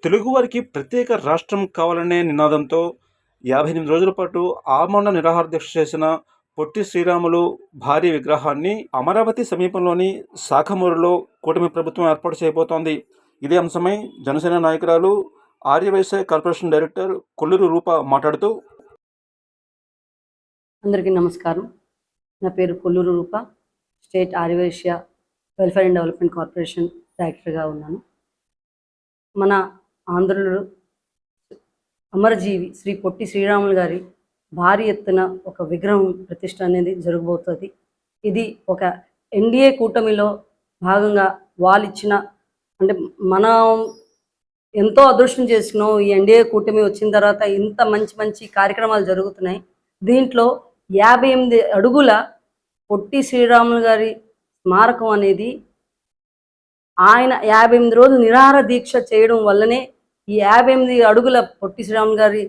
తెలుగువారికి ప్రత్యేక రాష్ట్రం కావాలనే నినాదంతో 58 రోజుల పాటు ఆమరణ నిరాహార దీక్ష చేసిన పొట్టి శ్రీరాములు భారీ విగ్రహాన్ని అమరావతి సమీపంలోని శాఖమూరులో కూటమి ప్రభుత్వం ఏర్పాటు చేయబోతోంది. ఇదే అంశమై జనసేన నాయకురాలు ఆర్యవైశ్య కార్పొరేషన్ డైరెక్టర్ కొల్లూరు రూప మాట్లాడుతూ, అందరికీ నమస్కారం. నా పేరు Kolluru Roopa. State Aryavysya welfare and development corporation డైరెక్టర్గా ఉన్నాను. మన ఆంధ్రులు అమరజీవి శ్రీ పొట్టి శ్రీరాములు గారి భారీ ఎత్తున ఒక విగ్రహం ప్రతిష్ట అనేది జరగబోతుంది. ఇది ఒక ఎన్డీఏ కూటమిలో భాగంగా వాళ్ళు ఇచ్చిన, అంటే మనం ఎంతో అదృష్టం చేసుకున్నాం. ఈ ఎన్డీఏ కూటమి వచ్చిన తర్వాత ఇంత మంచి మంచి కార్యక్రమాలు జరుగుతున్నాయి. దీంట్లో 58 అడుగుల పొట్టి శ్రీరాములు గారి స్మారకం అనేది ఆయన 58 రోజులు నిరాహార దీక్ష చేయడం వల్లనే ఈ 58 అడుగుల పొట్టి శ్రీరాములు గారి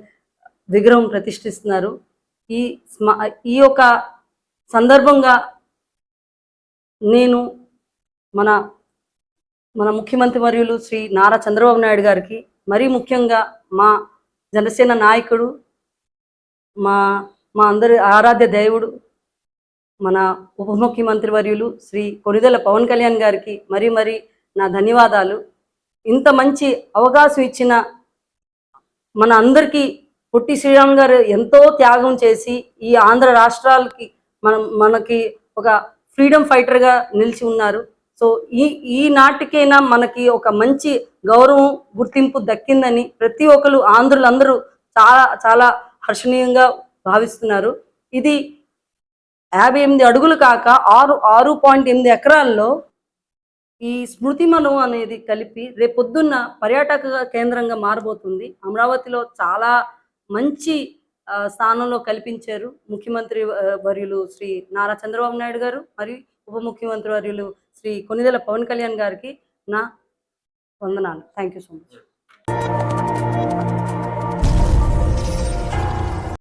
విగ్రహం ప్రతిష్ఠిస్తున్నారు. ఈ యొక్క సందర్భంగా నేను మన ముఖ్యమంత్రి వర్యులు శ్రీ నారా చంద్రబాబు నాయుడు గారికి, మరీ ముఖ్యంగా మా జనసేన నాయకుడు, మా అందరి ఆరాధ్య దేవుడు, మన ఉప ముఖ్యమంత్రి వర్యులు శ్రీ కొనిదెల పవన్ కళ్యాణ్ గారికి మరీ నా ధన్యవాదాలు. ఇంత మంచి అవకాశం ఇచ్చిన మన అందరికీ పొట్టి శ్రీరాములు గారు ఎంతో త్యాగం చేసి ఈ ఆంధ్ర రాష్ట్రాలకి మనకి ఒక ఫ్రీడమ్ ఫైటర్గా నిలిచి ఉన్నారు. సో ఈ నాటికైనా మనకి ఒక మంచి గౌరవం, గుర్తింపు దక్కిందని ప్రతి ఒక్కరు ఆంధ్రులందరూ చాలా చాలా హర్షణీయంగా భావిస్తున్నారు. ఇది 58 అడుగులు కాక 6.8 ఎకరాల్లో ఈ స్మృతిమనం అనేది కలిపి రేపొద్దున్న పర్యాటక కేంద్రంగా మారబోతుంది. అమరావతిలో చాలా మంచి స్థానంలో కల్పించారు ముఖ్యమంత్రి వర్యులు శ్రీ నారా చంద్రబాబు నాయుడు గారు, మరియు ఉప ముఖ్యమంత్రి వర్యులు శ్రీ కొనిదెల పవన్ కళ్యాణ్ గారికి నా వందనాలు. Thank you so much.